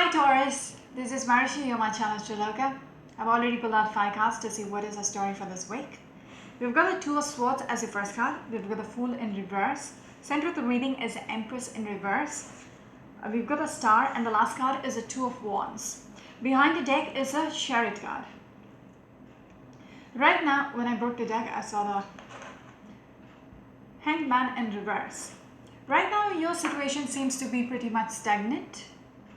Hi Taurus, this is Marishi, you're my channel Astrologer. I've already pulled out 5 cards to see what is the story for this week. We've got the Two of Swords as the first card. We've got the Fool in reverse. Center of the reading is the Empress in reverse. We've got the Star, and the last card is the Two of Wands. Behind the deck is a Chariot card. Right now, when I broke the deck, I saw the Hanged Man in reverse. Right now, your situation seems to be pretty much stagnant.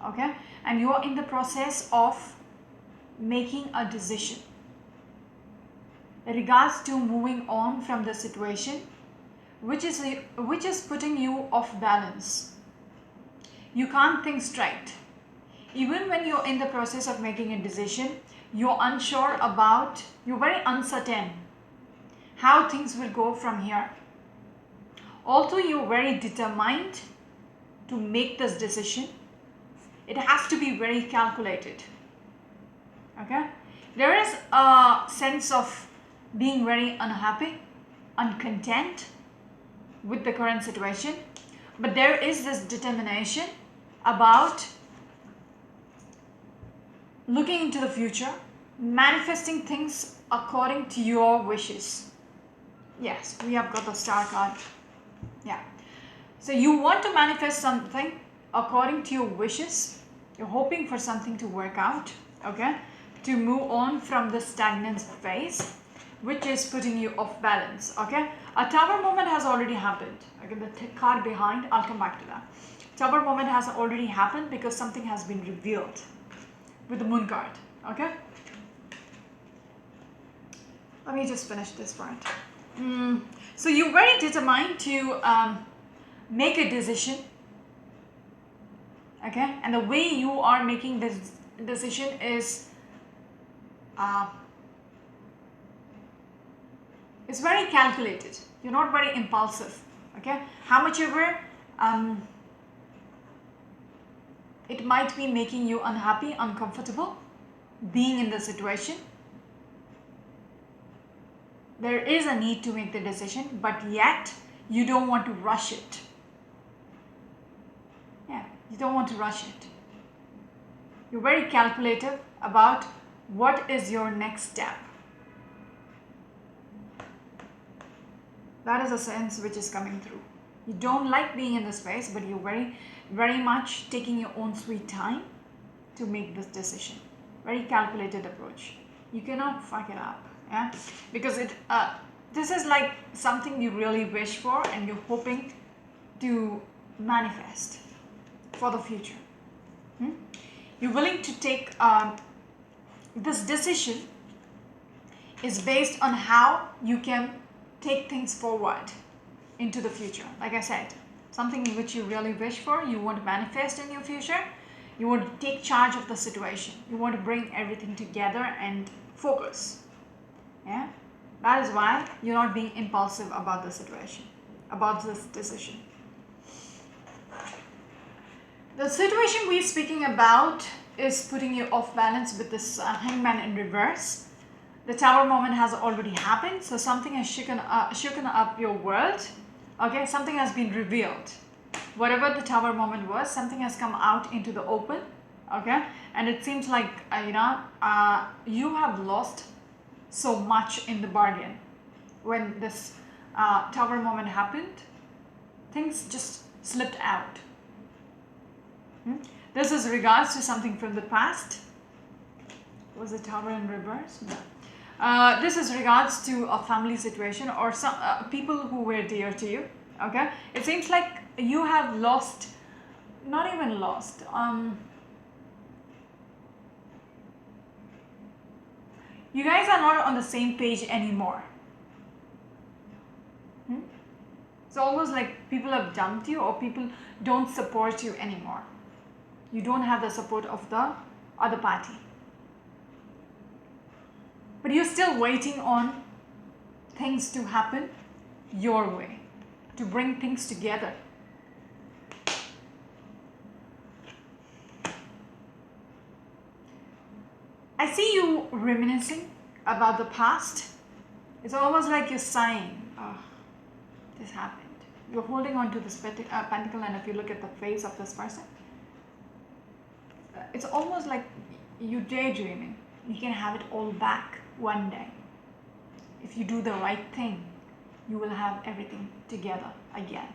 Okay, and you're in the process of making a decision in regards to moving on from the situation, which is putting you off balance. You can't think straight. Even when you're in the process of making a decision, you're unsure about, you're very uncertain how things will go from here. Although you're very determined to make this decision, it has to be very calculated. Okay, there is a sense of being very unhappy, uncontent with the current situation, but there is this determination about looking into the future, manifesting things according to your wishes. Yes, we have got the Star card. Yeah, so you want to manifest something according to your wishes. You're hoping for something to work out, okay, to move on from the stagnant phase, which is putting you off balance. Okay, a Tower moment has already happened. Okay, the card behind, I'll come back to that. Tower moment has already happened because something has been revealed with the Moon card. Okay, let me just finish this part. So you're very determined to make a decision. Okay, and the way you are making this decision is it's very calculated. You're not very impulsive. Okay, how much ever it might be making you unhappy, uncomfortable being in the situation, there is a need to make the decision, but yet you don't want to rush it. Yeah, you don't want to rush it. You're very calculative about what is your next step. That is a sense which is coming through. You don't like being in this space, but you're very much taking your own sweet time to make this decision. Very calculated approach. You cannot fuck it up. Yeah, because this is like something you really wish for and you're hoping to manifest for the future. You're willing to take this decision is based on how you can take things forward into the future. Like I said, something which you really wish for, you want to manifest in your future. You want to take charge of the situation. You want to bring everything together and focus. Yeah, that is why you're not being impulsive about the situation, about this decision. The situation we're speaking about is putting you off balance with this Hangman in reverse. The Tower moment has already happened, so something has shaken up your world. Okay, something has been revealed. Whatever the Tower moment was, something has come out into the open. Okay, and it seems like you have lost so much in the bargain. When this Tower moment happened, things just slipped out. This is regards to something from the past. Was the Tower in reverse? No. This is regards to a family situation or some people who were dear to you. Okay, it seems like you have lost, not even lost. You guys are not on the same page anymore. It's almost like people have dumped you or people don't support you anymore. You don't have the support of the other party. But you're still waiting on things to happen your way, to bring things together. I see you reminiscing about the past. It's almost like you're sighing. Oh, this happened. You're holding on to this pentacle, and if you look at the face of this person, it's almost like you daydreaming. You can have it all back one day. If you do the right thing, you will have everything together again.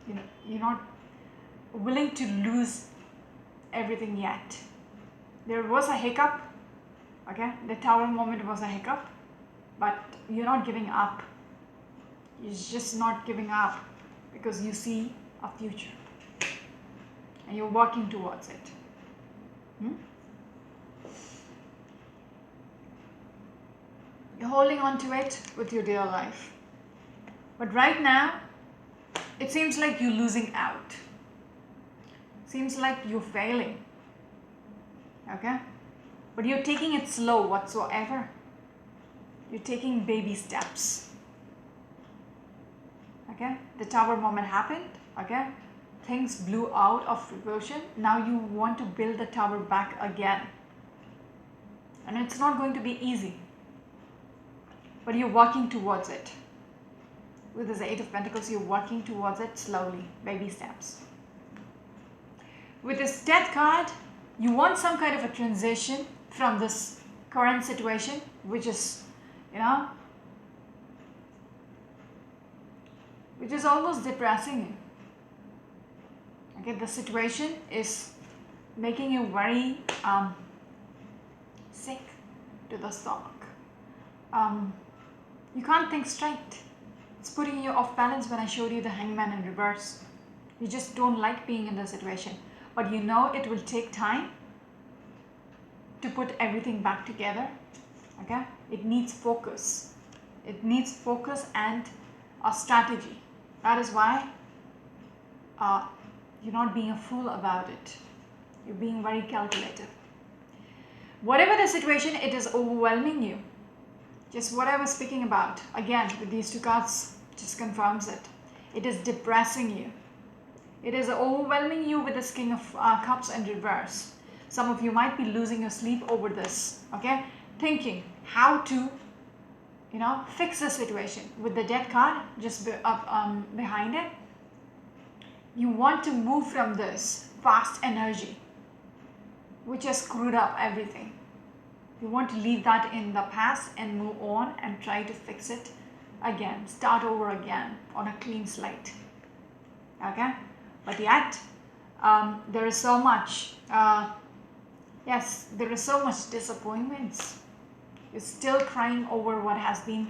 You know, you're not willing to lose everything yet. There was a hiccup, okay? The Tower moment was a hiccup, but you're not giving up. You're just not giving up because you see a future and you're working towards it. You're holding on to it with your dear life. But right now, it seems like you're losing out. Seems like you're failing. Okay? But you're taking it slow whatsoever. You're taking baby steps. Okay? The Tower moment happened. Okay? Things blew out of proportion. Now you want to build the tower back again. And it's not going to be easy. But you're working towards it. With this Eight of Pentacles, you're working towards it slowly, baby steps. With this Death card, you want some kind of a transition from this current situation, which is, which is almost depressing you. Okay, the situation is making you very sick to the stomach. You can't think straight. It's putting you off balance when I showed you the Hangman in reverse. You just don't like being in the situation. But you know it will take time to put everything back together. Okay? It needs focus. It needs focus and a strategy. That is why you're not being a fool about it. You're being very calculative. Whatever the situation, it is overwhelming you. Just what I was speaking about, again, with these two cards, just confirms it. It is depressing you. It is overwhelming you with the King of Cups in reverse. Some of you might be losing your sleep over this, okay? Thinking how to, fix the situation. With the Death card just behind it, you want to move from this fast energy, which has screwed up everything. You want to leave that in the past and move on and try to fix it again. Start over again on a clean slate. Okay? But yet, there is so much, there is so much disappointments. You're still crying over what has been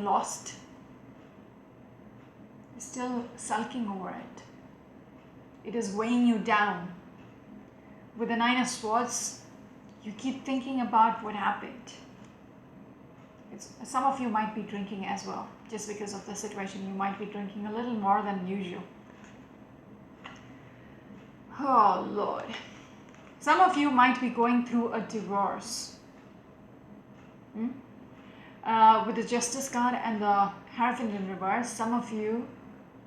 lost. You're still sulking over it. It is weighing you down. With the Nine of Swords, you keep thinking about what happened. Some of you might be drinking as well. Just because of the situation, you might be drinking a little more than usual. Oh, Lord. Some of you might be going through a divorce. With the Justice card and the Hierophant in reverse, some of you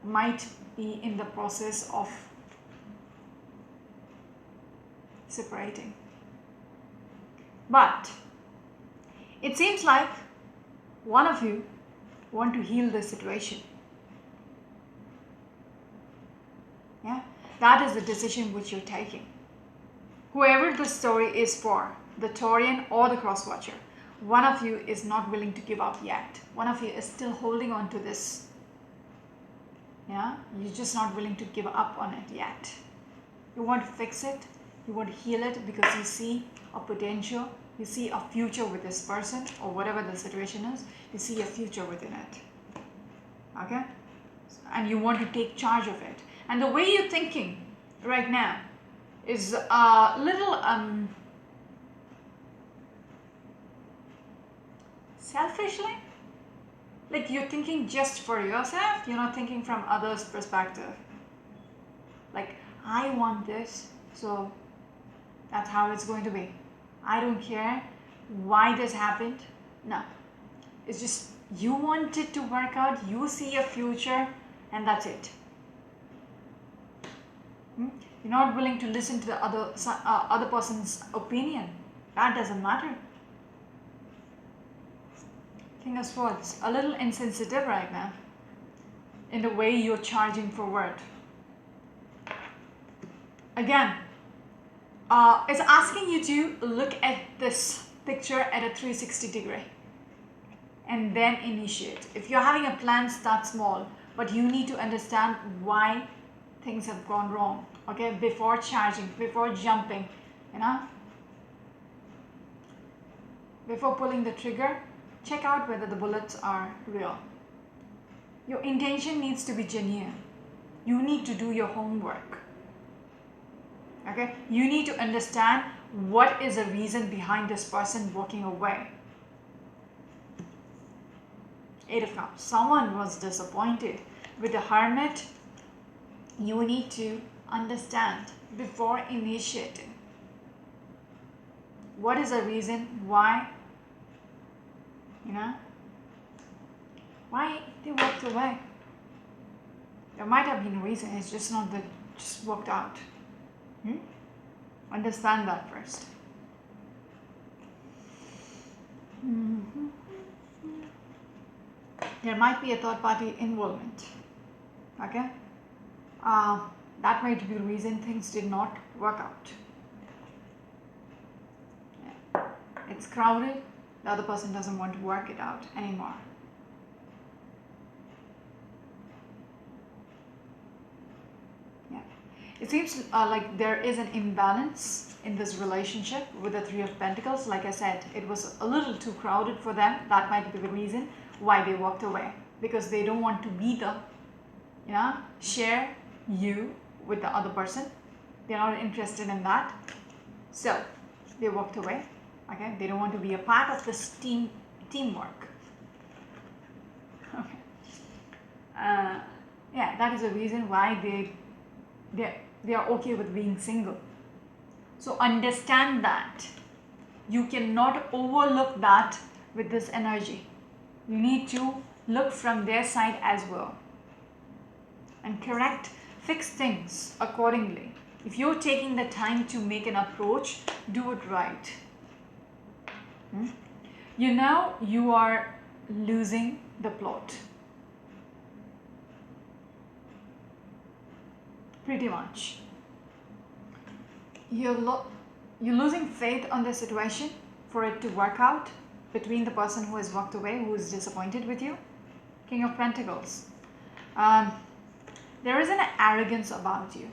might be in the process of separating. But it seems like one of you want to heal the situation. Yeah, that is the decision which you're taking. Whoever the story is for, the Taurian or the Cross Watcher, one of you is not willing to give up yet. One of you is still holding on to this. Yeah, you're just not willing to give up on it yet. You want to fix it. You want to heal it because you see a potential. You see a future with this person or whatever the situation is. You see a future within it. Okay? And you want to take charge of it. And the way you're thinking right now is a little selfishly. Like you're thinking just for yourself. You're not thinking from others' perspective. Like, I want this, so that's how it's going to be. I don't care why this happened. No. It's just you want it to work out. You see a future and that's it. You're not willing to listen to the other person's opinion. That doesn't matter. King of Swords, a little insensitive right now in the way you're charging forward. again, it's asking you to look at this picture at a 360 degree and then initiate. If you're having a plan, start small, but you need to understand why things have gone wrong, okay, before charging, before jumping, you know, before pulling the trigger. Check out whether the bullets are real. Your intention needs to be genuine. You need to do your homework. Okay? You need to understand what is the reason behind this person walking away. 8 of Cups. Someone was disappointed. With the Hermit, you need to understand before initiating. What is the reason why, you know, why they walked away? There might have been a reason, it's just not that just worked out. Understand that first. There might be a third party involvement. Okay? That might be the reason things did not work out. Yeah. It's crowded, the other person doesn't want to work it out anymore. It seems like there is an imbalance in this relationship with the Three of Pentacles. Like I said, it was a little too crowded for them. That might be the reason why they walked away, because they don't want to be the, you know, share you with the other person. They're not interested in that, so they walked away. Okay, they don't want to be a part of this teamwork. Okay, yeah, that is the reason why they are okay with being single. So understand that. You cannot overlook that with this energy. You need to look from their side as well and fix things accordingly. If you're taking the time to make an approach, do it right. You know you are losing the plot. Pretty much. You're losing faith on the situation for it to work out between the person who has walked away, who is disappointed with you. King of Pentacles. There is an arrogance about you.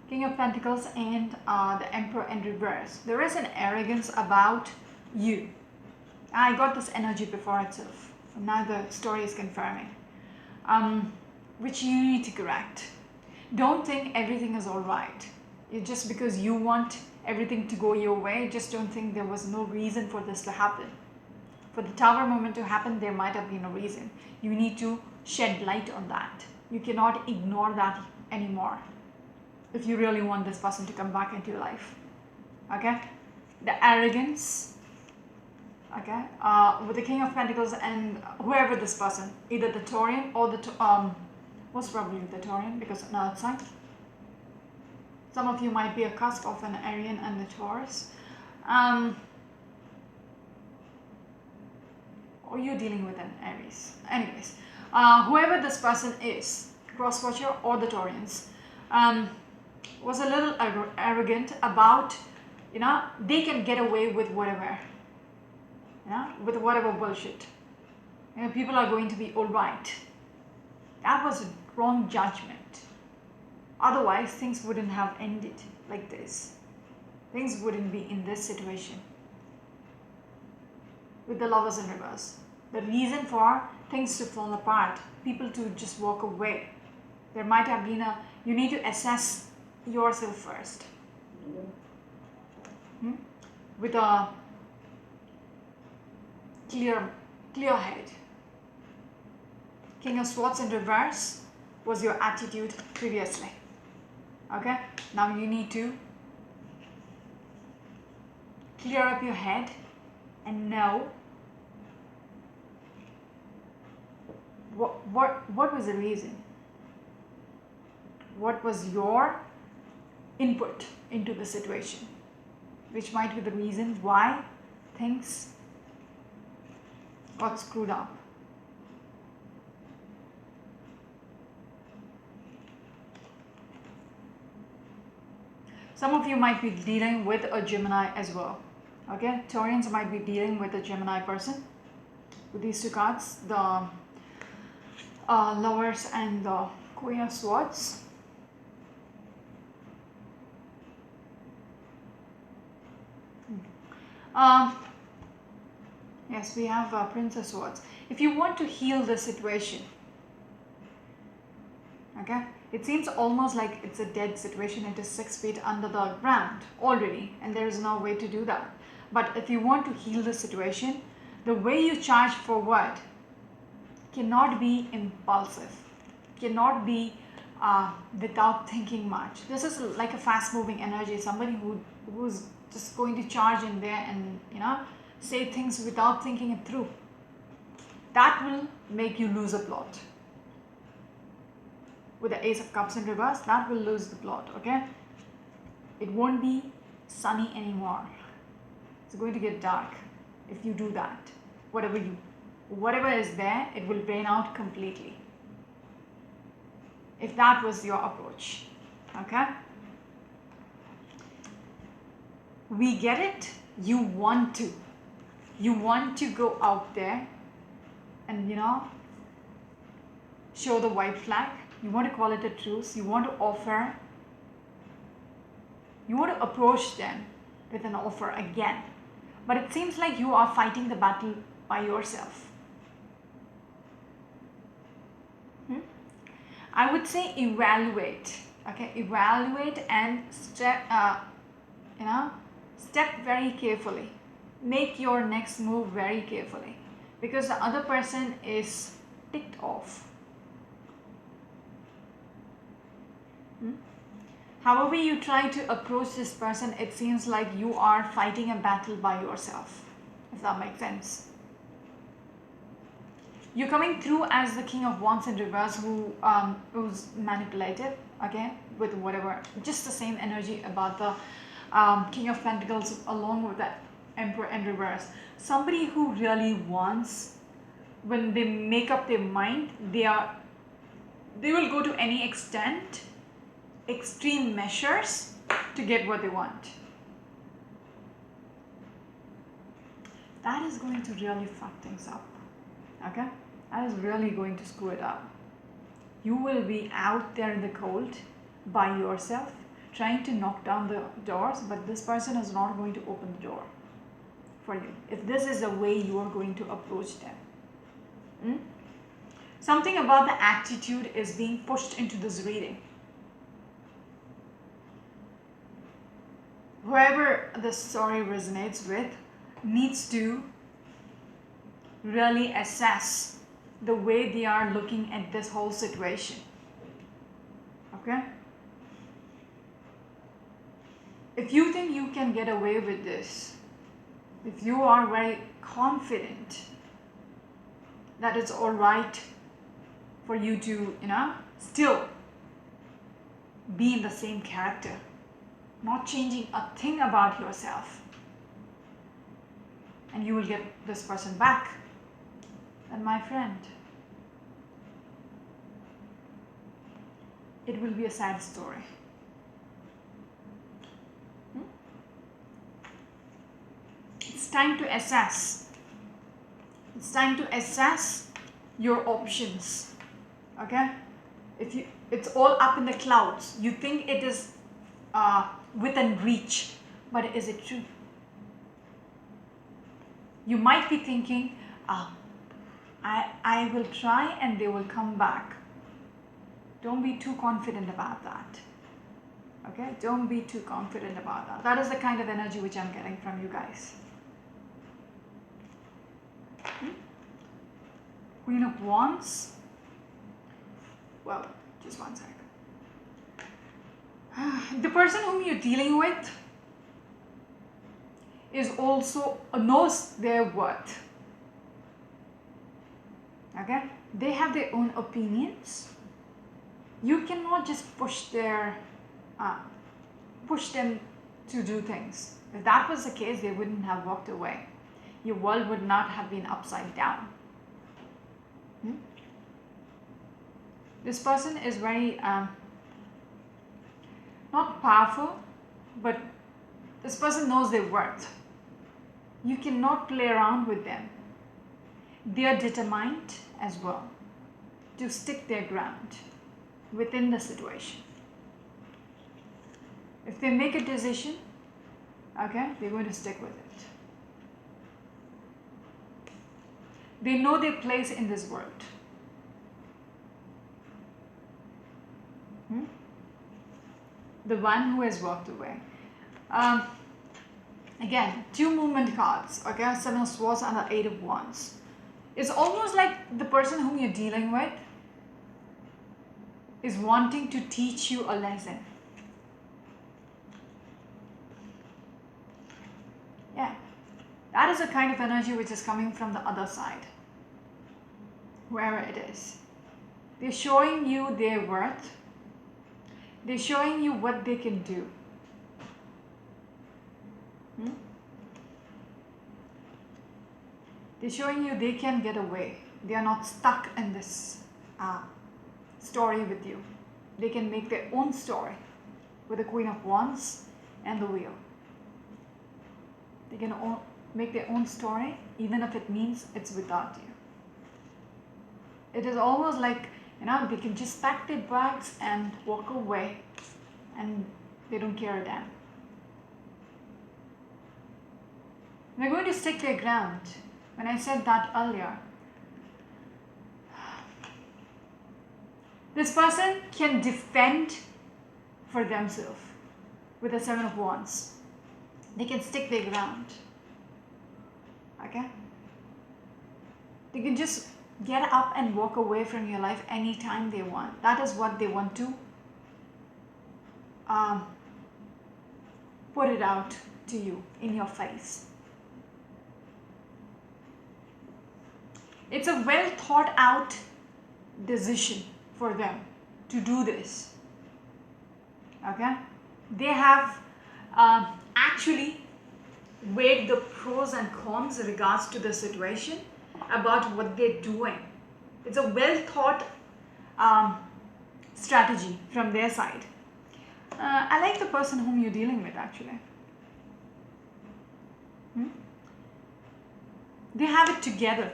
King of Pentacles and the Emperor in reverse. There is an arrogance about you. I got this energy before itself. Now the story is confirming. Which you need to correct. Don't think everything is all right. Just because you want everything to go your way, just don't think there was no reason for this to happen. For the Tower moment to happen, there might have been a reason. You need to shed light on that. You cannot ignore that anymore if you really want this person to come back into your life. Okay? The arrogance, okay, with the King of Pentacles and whoever this person, either the Taurian or the most probably the Taurian, because on the outside. Some of you might be a cusp of an Arian and the Taurus. Or you're dealing with an Aries. Anyways, whoever this person is, Crosswatcher or the Taurians, was a little arrogant about, you know, they can get away with whatever. You know, with whatever bullshit. You know, people are going to be alright. That was a wrong judgment. Otherwise, things wouldn't have ended like this. Things wouldn't be in this situation. With the Lovers in reverse. The reason for things to fall apart, people to just walk away. There might have been you need to assess yourself first. With a clear head. King of Swords in reverse was your attitude previously. Okay, now you need to clear up your head and know what was the reason. What was your input into the situation, which might be the reason why things got screwed up. Some of you might be dealing with a Gemini as well. Okay, Taurians might be dealing with a Gemini person. With these two cards, the Lovers and the Queen of Swords. Yes, we have Prince of Swords. If you want to heal the situation, okay, it seems almost like it's a dead situation. It is 6 feet under the ground already, and there is no way to do that. But if you want to heal the situation, the way you charge forward cannot be impulsive, cannot be without thinking much. This is like a fast-moving energy, somebody who's just going to charge in there and, you know, say things without thinking it through. That will make you lose a plot. With the Ace of Cups in reverse, that will lose the plot, okay? It won't be sunny anymore. It's going to get dark if you do that. Whatever is there, it will drain out completely. If that was your approach, okay? We get it. You want to go out there and, you know, show the white flag. You want to call it a truce. You want to offer. You want to approach them with an offer again. But it seems like you are fighting the battle by yourself. I would say evaluate. Okay, evaluate and step very carefully. Make your next move very carefully, because the other person is ticked off. However you try to approach this person, it seems like you are fighting a battle by yourself, if that makes sense. You're coming through as the King of Wands in reverse, who's manipulative, okay, with whatever, just the same energy about the King of Pentacles along with that Emperor in reverse. Somebody who really wants, when they make up their mind, they will go to any extent, extreme measures to get what they want. That is going to really fuck things up, okay? That is really going to screw it up. You will be out there in the cold by yourself, trying to knock down the doors, but this person is not going to open the door for you, if this is the way you are going to approach them. Something about the attitude is being pushed into this reading. Whoever this story resonates with needs to really assess the way they are looking at this whole situation. Okay? If you think you can get away with this, if you are very confident that it's all right for you to, you know, still be in the same character, not changing a thing about yourself, and you will get this person back, then my friend, it will be a sad story. It's time to assess. It's time to assess your options. Okay? It's all up in the clouds. You think it is within reach, but is it true? You might be thinking, I will try and they will come back. Don't be too confident about that. Okay? Don't be too confident about that. That is the kind of energy which I'm getting from you guys. Queen of Wands. Well, just one sec. The person whom you're dealing with is also knows their worth. Okay? They have their own opinions. You cannot just push them to do things. If that was the case, they wouldn't have walked away. Your world would not have been upside down. This person is very not powerful, but this person knows their worth. You cannot play around with them. They are determined as well to stick their ground within the situation. If they make a decision, okay, they're going to stick with it. They know their place in this world. The one who has walked away. Again, two movement cards, okay, Seven of Swords and the Eight of Wands. It's almost like the person whom you're dealing with is wanting to teach you a lesson. Yeah, that is a kind of energy which is coming from the other side, wherever it is. They're showing you their worth. They're showing you what they can do. They're showing you they can get away. They are not stuck in this story with you. They can make their own story with the Queen of Wands and the Wheel. They can make their own story, even if it means it's without you. It is almost like, they can just pack their bags and walk away, and they don't care a damn. They're going to stick their ground. When I said that earlier, this person can defend for themselves with the Seven of Wands. They can stick their ground. Okay? They can just get up and walk away from your life anytime they want. That is what they want to put it out to you in your face. It's a well thought out decision for them to do this. Okay? They have actually weighed the pros and cons in regards to the situation about what they're doing. It's a well thought strategy from their side. I like the person whom you're dealing with actually. They have it together.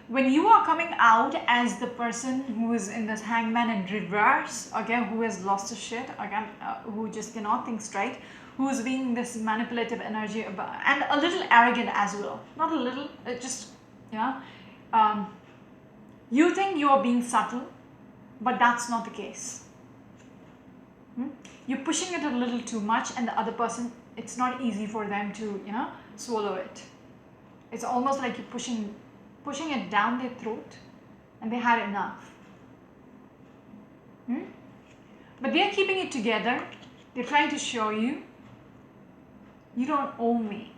When you are coming out as the person who is in this Hangman in reverse, okay, who has lost his shit, again, who just cannot think straight, who's being this manipulative energy about, and a little arrogant as well. Not a little, just, you think you are being subtle, but that's not the case. You're pushing it a little too much, and the other person, it's not easy for them to, swallow it. It's almost like you're pushing it down their throat, and they had enough. But they're keeping it together. They're trying to show you, you don't own me.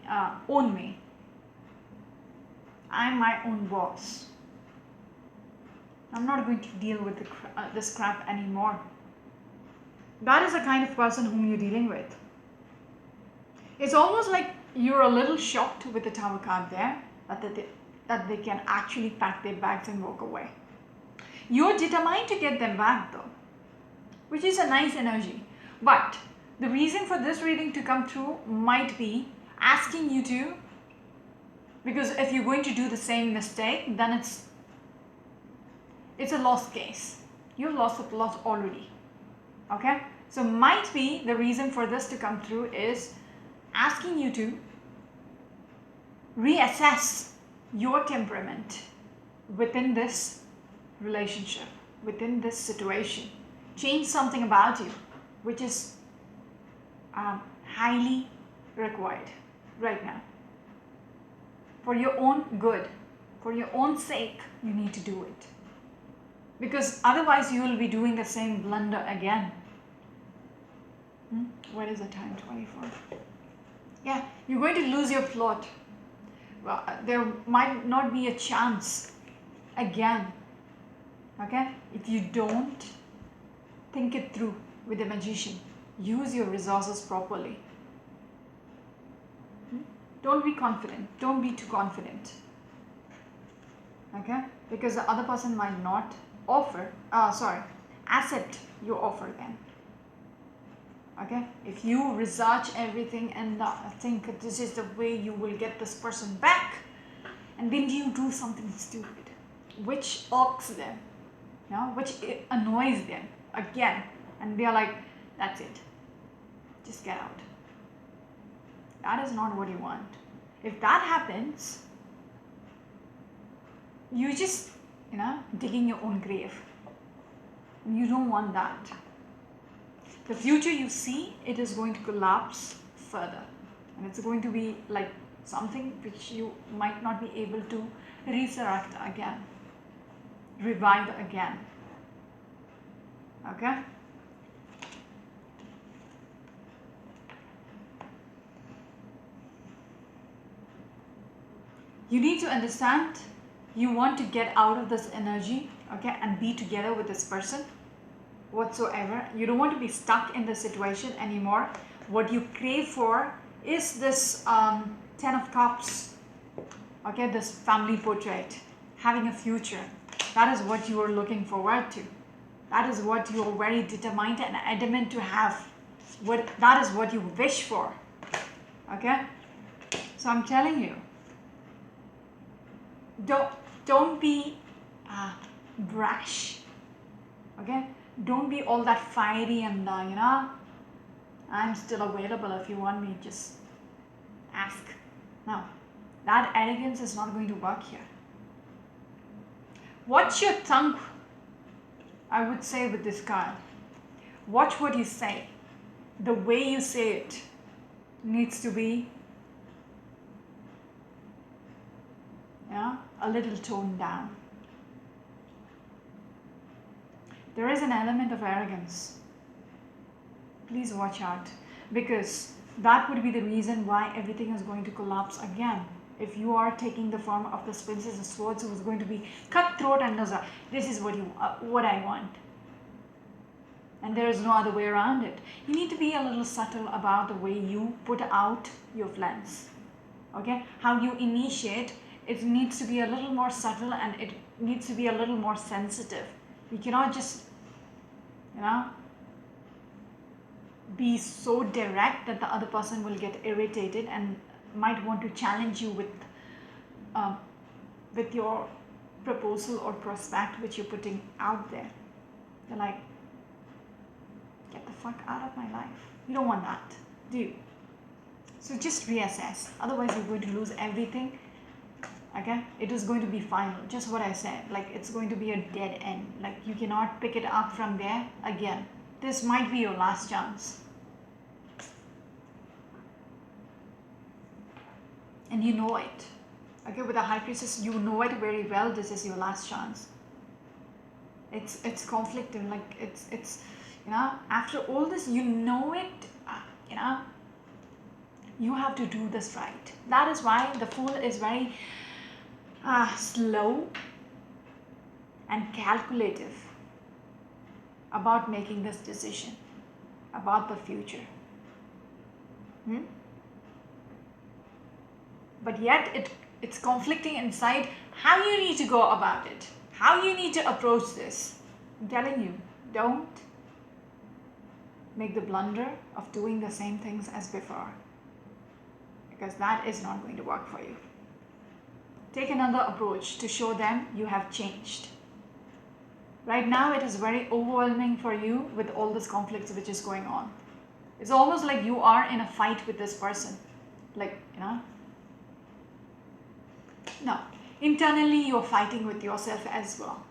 I'm my own boss. I'm not going to deal with this crap anymore. That is the kind of person whom you're dealing with. It's almost like you're a little shocked with the Tower card there, that they can actually pack their bags and walk away. You're determined to get them back though, which is a nice energy. But the reason for this reading to come through might be asking you to, because if you're going to do the same mistake, then it's a lost case. You've lost the plot already. Okay? So might be the reason for this to come through is asking you to reassess your temperament within this relationship, within this situation. Change something about you, which is highly required right now. For your own good, for your own sake, you need to do it. Because otherwise you will be doing the same blunder again. What is the time? 24. Yeah, you're going to lose your plot. Well, there might not be a chance again. Okay? If you don't think it through with the Magician, use your resources properly. Don't be confident. Don't be too confident. Okay? Because the other person might not accept your offer then. Okay, if you research everything and think this is the way you will get this person back, and then you do something stupid which irks them, you know, which annoys them again, and they're like, that's it, just get out. That is not what you want. If that happens, you just, you know, digging your own grave. You don't want that. The future you see, it is going to collapse further, and it's going to be like something which you might not be able to resurrect again, revive again. Okay? You need to understand, you want to get out of this energy, okay, and be together with this person whatsoever. You don't want to be stuck in the situation anymore. What you crave for is this 10 of Cups, okay, this family portrait, having a future. That is what you are looking forward to. That is what you are very determined and adamant to have. That is what you wish for. Okay? So I'm telling you, don't be brash. Okay? Don't be all that fiery and you know, I'm still available if you want me, just ask. No, that arrogance is not going to work here. Watch your tongue, I would say, with this card. Watch what you say. The way you say it needs to be, yeah, a little toned down. There is an element of arrogance. Please watch out, because that would be the reason why everything is going to collapse again. If you are taking the form of the Princess of Swords, who is going to be cutthroat and knows this is what I want, and there is no other way around it. You need to be a little subtle about the way you put out your plans. Okay, how you initiate, it needs to be a little more subtle, and it needs to be a little more sensitive. You cannot just, you know, be so direct that the other person will get irritated and might want to challenge you with your proposal or prospect which you're putting out there. They're like, get the fuck out of my life. You don't want that, do you? So just reassess. Otherwise you're going to lose everything. Okay, it is going to be final, just what I said, like it's going to be a dead end. Like you cannot pick it up from there again. This might be your last chance, and you know it. Okay, with the High Priestess, you know it very well. This is your last chance. It's conflicting, like it's you know, after all this, you know it. You know, you have to do this right. That is why the Fool is very slow and calculative about making this decision about the future. But yet it's conflicting inside how you need to go about it, how you need to approach this. I'm telling you, don't make the blunder of doing the same things as before, because that is not going to work for you. Take another approach to show them you have changed. Right now it is very overwhelming for you with all this conflicts which is going on. It's almost like you are in a fight with this person. Like, you know, no, internally you're fighting with yourself as well.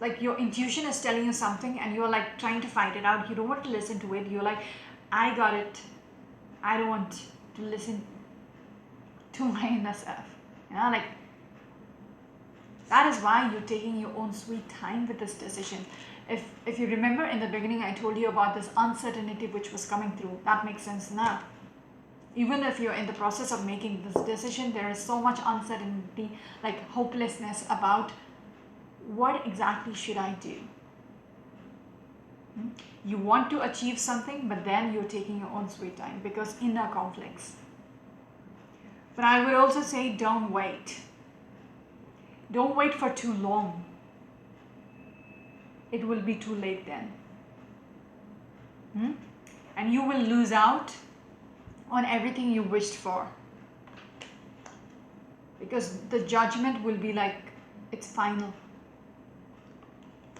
Like your intuition is telling you something and you're like trying to fight it out. You don't want to listen to it. You're like, I got it. I don't want to listen to my inner self. You know, like that is why you're taking your own sweet time with this decision. If you remember in the beginning, I told you about this uncertainty which was coming through. That makes sense now. Even if you're in the process of making this decision, there is so much uncertainty, like hopelessness about what exactly should I do. You want to achieve something, but then you're taking your own sweet time because inner conflicts. But I would also say don't wait. Don't wait for too long. It will be too late then. and you will lose out on everything you wished for, because the judgment will be like it's final.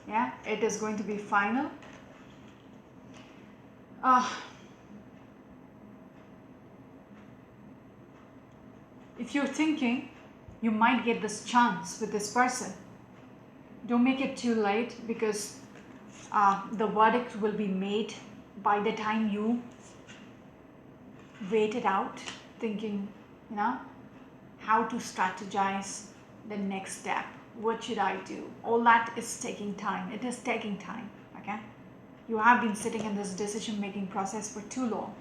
Yeah, it is going to be final. If you're thinking you might get this chance with this person, don't make it too late, because the verdict will be made by the time you wait it out, thinking, you know, how to strategize the next step. What should I do? All that is taking time. It is taking time, okay? You have been sitting in this decision-making process for too long.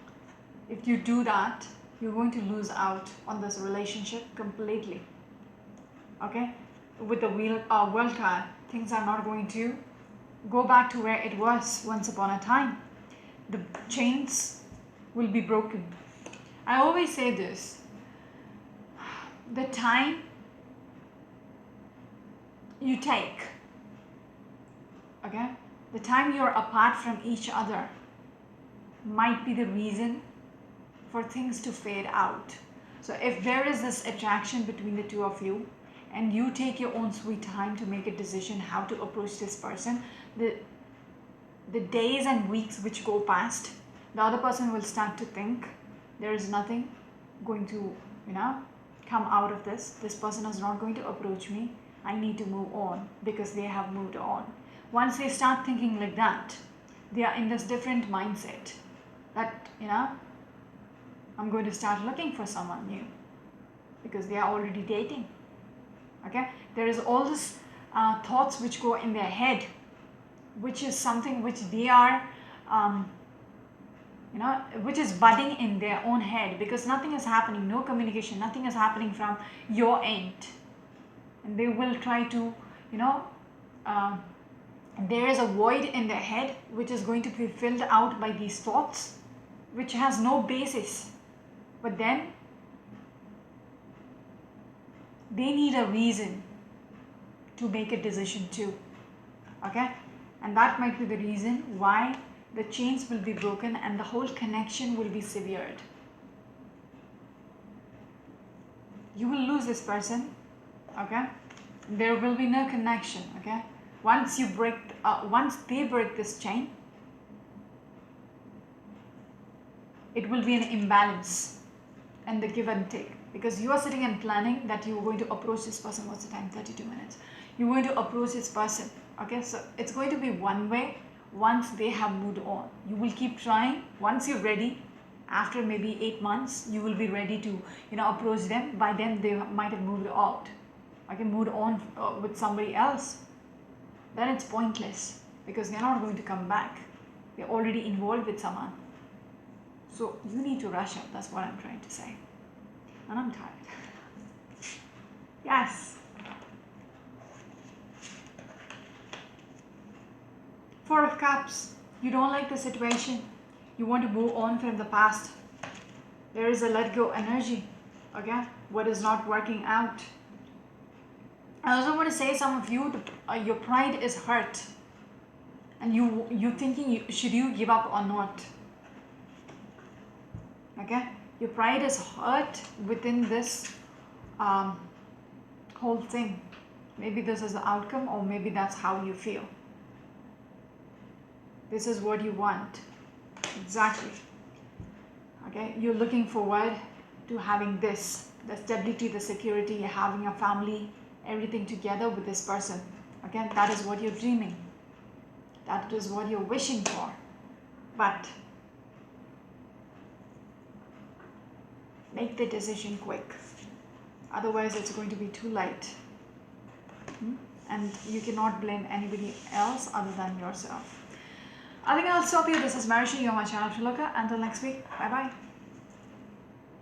If you do that, you're going to lose out on this relationship completely, okay? With the world card, things are not going to go back to where it was once upon a time. The chains will be broken. I always say this, the time you take, okay, the time you're apart from each other might be the reason for things to fade out. So if there is this attraction between the two of you, and you take your own sweet time to make a decision how to approach this person, the days and weeks which go past, the other person will start to think there is nothing going to, you know, come out of this. This person is not going to approach me. I need to move on, because they have moved on. Once they start thinking like that, they are in this different mindset that, you know, I'm going to start looking for someone new, because they are already dating. Okay, there is all this thoughts which go in their head, which is something which they are you know, which is budding in their own head, because nothing is happening, no communication, nothing is happening from your end, and they will try to, you know, there is a void in their head which is going to be filled out by these thoughts which has no basis, but then they need a reason to make a decision too, okay? And that might be the reason why the chains will be broken and the whole connection will be severed. You will lose this person, okay? There will be no connection, okay? Once they break this chain, it will be an imbalance and the give and take, because you are sitting and planning that you are going to approach this person. What's the time? 32 minutes. You're going to approach this person, okay? So it's going to be one way. Once they have moved on, you will keep trying. Once you're ready, after maybe 8 months, you will be ready to, you know, approach them. By then they might have moved out, okay, moved on with somebody else. Then it's pointless, because they're not going to come back. They're already involved with someone. So you need to rush up. That's what I'm trying to say. And I'm tired. Yes. 4 of Cups. You don't like the situation. You want to move on from the past. There is a let go energy. Okay? What is not working out. I also want to say, some of you, your pride is hurt. And you're thinking, should you give up or not? Okay? Your pride is hurt within this whole thing. Maybe this is the outcome, or maybe that's how you feel. This is what you want. Exactly. Okay? You're looking forward to having this, the stability, the security, having a family, everything together with this person. Okay? That is what you're dreaming. That is what you're wishing for. But make the decision quick. Otherwise, it's going to be too late. And you cannot blame anybody else other than yourself. I think I'll stop here. This is Marishi. You're my channel to look at. Until next week. Bye-bye.